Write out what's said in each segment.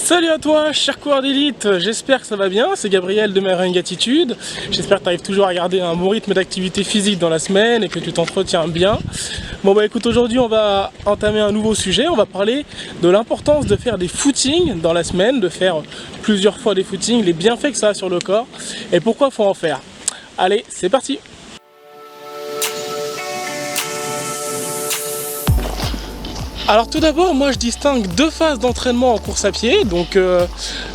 Salut à toi, cher coureur d'élite, j'espère que ça va bien, c'est Gabriel de My Running Attitude. J'espère que tu arrives toujours à garder un bon rythme d'activité physique dans la semaine et que tu t'entretiens bien. Bon bah écoute, aujourd'hui on va entamer un nouveau sujet, on va parler de l'importance de faire des footings dans la semaine, de faire plusieurs fois des footings, les bienfaits que ça a sur le corps et pourquoi il faut en faire. Allez, c'est parti! Alors tout d'abord, moi je distingue deux phases d'entraînement en course à pied. Donc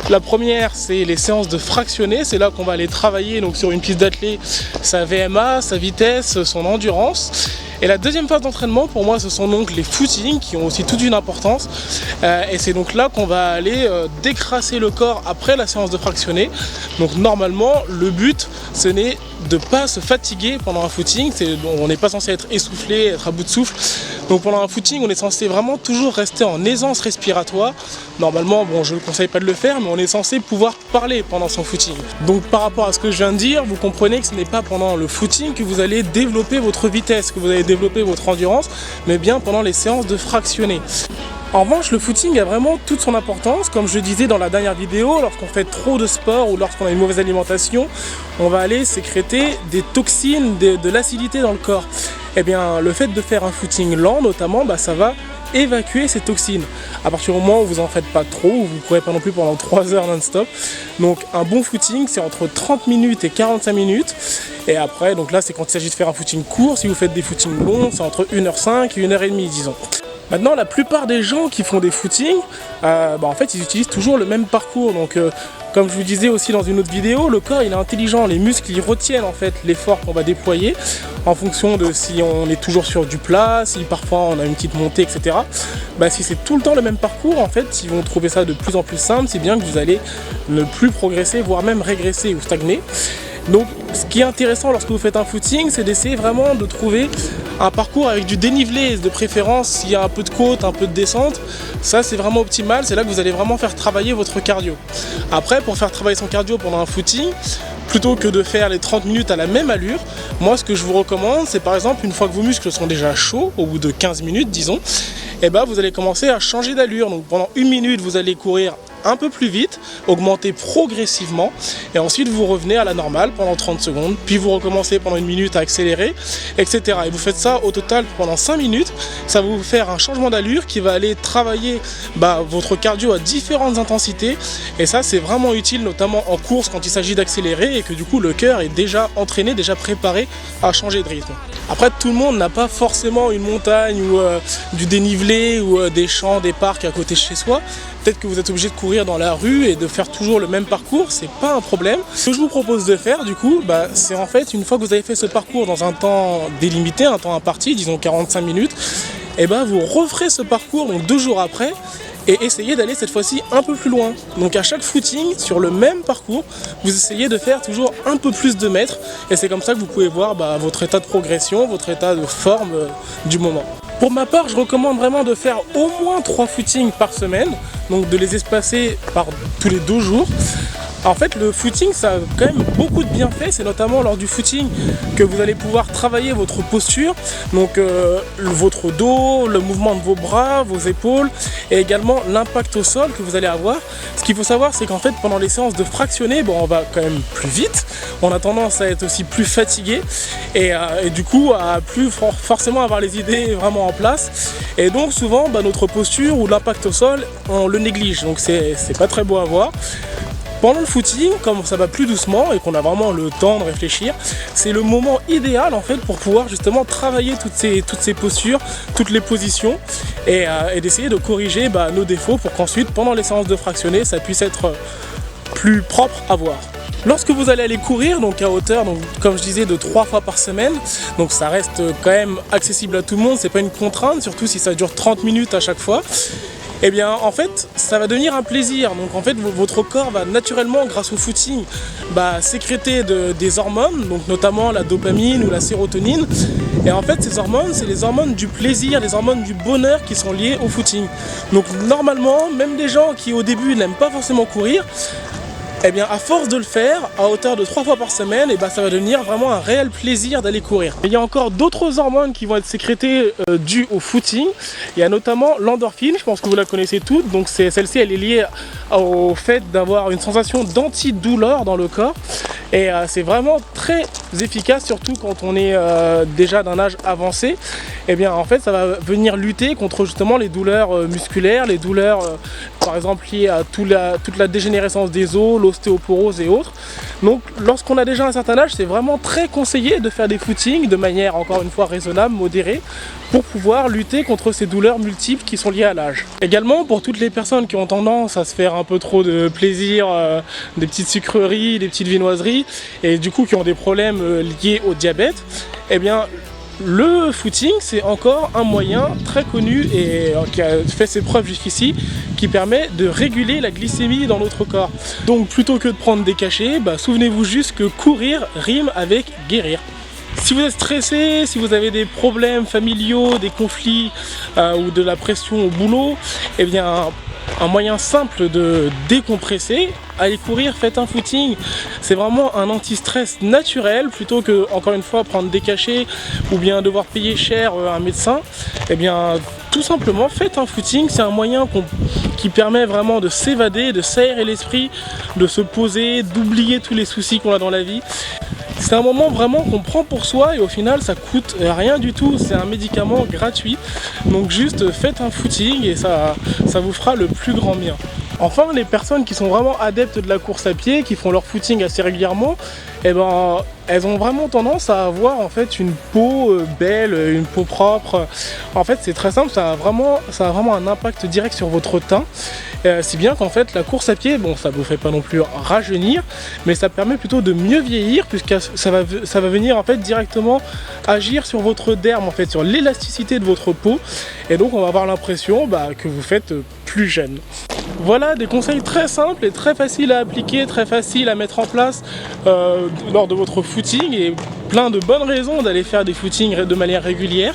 la première, c'est les séances de fractionné. C'est là qu'on va aller travailler donc, sur une piste d'athlée sa VMA, sa vitesse, son endurance. Et la deuxième phase d'entraînement, pour moi, ce sont donc les footings qui ont aussi toute une importance. Et c'est donc là qu'on va aller décrasser le corps après la séance de fractionné. Donc normalement, le but, ce n'est de ne pas se fatiguer pendant un footing. On n'est pas censé être essoufflé, être à bout de souffle. Donc pendant un footing, on est censé vraiment toujours rester en aisance respiratoire. Normalement, bon, je ne conseille pas de le faire, mais on est censé pouvoir parler pendant son footing. Donc par rapport à ce que je viens de dire, vous comprenez que ce n'est pas pendant le footing que vous allez développer votre vitesse, que vous allez développer votre endurance, mais bien pendant les séances de fractionné. En revanche, le footing a vraiment toute son importance. Comme je disais dans la dernière vidéo, lorsqu'on fait trop de sport ou lorsqu'on a une mauvaise alimentation, on va aller sécréter des toxines, de l'acidité dans le corps. Et bien, le fait de faire un footing lent, notamment, ça va évacuer ces toxines. À partir du moment où vous en faites pas trop, vous ne courez pas non plus pendant 3 heures non-stop. Donc un bon footing, c'est entre 30 minutes et 45 minutes. Et après, donc là, c'est quand il s'agit de faire un footing court. Si vous faites des footings longs, c'est entre 1h05 et 1h30, disons. Maintenant, la plupart des gens qui font des footings, en fait, ils utilisent toujours le même parcours. Donc, comme je vous disais aussi dans une autre vidéo, le corps il est intelligent, les muscles ils retiennent en fait l'effort qu'on va déployer en fonction de si on est toujours sur du plat, si parfois on a une petite montée, etc. Si c'est tout le temps le même parcours, en fait, ils vont trouver ça de plus en plus simple, si bien que vous allez ne plus progresser, voire même régresser ou stagner. Donc ce qui est intéressant lorsque vous faites un footing, c'est d'essayer vraiment de trouver un parcours avec du dénivelé, de préférence s'il y a un peu de côte, un peu de descente. Ça c'est vraiment optimal, c'est là que vous allez vraiment faire travailler votre cardio. Après, pour faire travailler son cardio pendant un footing, plutôt que de faire les 30 minutes à la même allure, moi ce que je vous recommande, c'est par exemple une fois que vos muscles sont déjà chauds, au bout de 15 minutes disons, vous allez commencer à changer d'allure. Donc pendant 1 minute, vous allez courir un peu plus vite, augmenter progressivement, et ensuite vous revenez à la normale pendant 30 secondes, puis vous recommencez pendant 1 minute à accélérer, etc. Et vous faites ça au total pendant 5 minutes, ça va vous faire un changement d'allure qui va aller travailler votre cardio à différentes intensités, et ça c'est vraiment utile, notamment en course quand il s'agit d'accélérer, et que du coup le cœur est déjà entraîné, déjà préparé à changer de rythme. Après, tout le monde n'a pas forcément une montagne ou du dénivelé ou des champs, des parcs à côté de chez soi. Peut-être que vous êtes obligé de courir dans la rue et de faire toujours le même parcours, c'est pas un problème. Ce que je vous propose de faire du coup, c'est en fait une fois que vous avez fait ce parcours dans un temps délimité, un temps imparti, disons 45 minutes, vous referez ce parcours donc 2 jours après et essayez d'aller cette fois-ci un peu plus loin. Donc à chaque footing, sur le même parcours, vous essayez de faire toujours un peu plus de mètres et c'est comme ça que vous pouvez voir votre état de progression, votre état de forme du moment. Pour ma part, je recommande vraiment de faire au moins 3 footings par semaine, donc de les espacer par tous les 2 jours. En fait, le footing, ça a quand même beaucoup de bienfaits. C'est notamment lors du footing que vous allez pouvoir travailler votre posture, donc votre dos, le mouvement de vos bras, vos épaules, et également l'impact au sol que vous allez avoir. Ce qu'il faut savoir, c'est qu'en fait, pendant les séances de fractionné, on va quand même plus vite. On a tendance à être aussi plus fatigué et du coup à plus forcément avoir les idées vraiment en place. Et donc souvent, notre posture ou l'impact au sol, on le néglige. Donc c'est pas très beau à voir. Pendant le footing, comme ça va plus doucement et qu'on a vraiment le temps de réfléchir, c'est le moment idéal en fait pour pouvoir justement travailler toutes ces postures, toutes les positions et d'essayer de corriger nos défauts pour qu'ensuite pendant les séances de fractionné ça puisse être plus propre à voir. Lorsque vous allez aller courir, donc à hauteur, donc comme je disais, de 3 fois par semaine, donc ça reste quand même accessible à tout le monde, c'est pas une contrainte, surtout si ça dure 30 minutes à chaque fois. En fait, ça va devenir un plaisir. Donc en fait, votre corps va naturellement, grâce au footing, sécréter des hormones, donc notamment la dopamine ou la sérotonine. Et en fait, ces hormones, c'est les hormones du plaisir, les hormones du bonheur qui sont liées au footing. Donc normalement, même les gens qui au début n'aiment pas forcément courir, Eh bien, à force de le faire, à hauteur de 3 fois par semaine, et ben, ça va devenir vraiment un réel plaisir d'aller courir. Il y a encore d'autres hormones qui vont être sécrétées dues au footing. Il y a notamment l'endorphine, je pense que vous la connaissez toutes. Donc celle-ci, elle est liée au fait d'avoir une sensation d'antidouleur dans le corps. Et c'est vraiment très efficace, surtout quand on est déjà d'un âge avancé. Et bien, en fait, ça va venir lutter contre justement les douleurs musculaires, les douleurs par exemple liées à toute la dégénérescence des os, l'ostéoporose et autres. Donc lorsqu'on a déjà un certain âge, c'est vraiment très conseillé de faire des footings de manière encore une fois raisonnable, modérée, pour pouvoir lutter contre ces douleurs multiples qui sont liées à l'âge. Également pour toutes les personnes qui ont tendance à se faire un peu trop de plaisir, des petites sucreries, des petites viennoiseries, et du coup qui ont des problèmes liés au diabète, eh bien le footing, c'est encore un moyen très connu et qui a fait ses preuves jusqu'ici, qui permet de réguler la glycémie dans notre corps. Donc plutôt que de prendre des cachets, souvenez-vous juste que courir rime avec guérir. Si vous êtes stressé, si vous avez des problèmes familiaux, des conflits ou de la pression au boulot, eh bien un moyen simple de décompresser, allez courir, faites un footing. C'est vraiment un anti-stress naturel plutôt que, encore une fois, prendre des cachets ou bien devoir payer cher un médecin. Eh bien, tout simplement, faites un footing. C'est un moyen qui permet vraiment de s'évader, de s'aérer l'esprit, de se poser, d'oublier tous les soucis qu'on a dans la vie. C'est un moment vraiment qu'on prend pour soi et au final ça coûte rien du tout, c'est un médicament gratuit. Donc juste faites un footing et ça vous fera le plus grand bien. Enfin, les personnes qui sont vraiment adeptes de la course à pied, qui font leur footing assez régulièrement, eh ben, elles ont vraiment tendance à avoir en fait une peau belle, une peau propre. En fait, c'est très simple, ça a vraiment un impact direct sur votre teint. Si bien qu'en fait, la course à pied, bon, ça vous fait pas non plus rajeunir, mais ça permet plutôt de mieux vieillir, puisque ça va venir en fait directement agir sur votre derme, en fait, sur l'élasticité de votre peau, et donc on va avoir l'impression que vous faites plus jeune. Voilà des conseils très simples et très faciles à appliquer, très faciles à mettre en place lors de votre footing et plein de bonnes raisons d'aller faire des footings de manière régulière.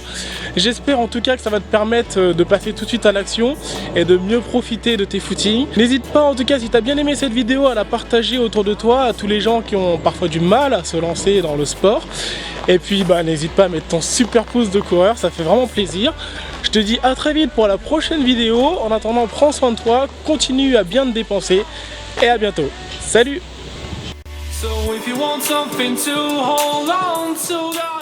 J'espère en tout cas que ça va te permettre de passer tout de suite à l'action et de mieux profiter de tes footings. N'hésite pas en tout cas, si tu as bien aimé cette vidéo, à la partager autour de toi à tous les gens qui ont parfois du mal à se lancer dans le sport. Et puis n'hésite pas à mettre ton super pouce de coureur, ça fait vraiment plaisir. Je te dis à très vite pour la prochaine vidéo. En attendant, prends soin de toi, continue à bien te dépenser et à bientôt. Salut! So if you want something to hold on to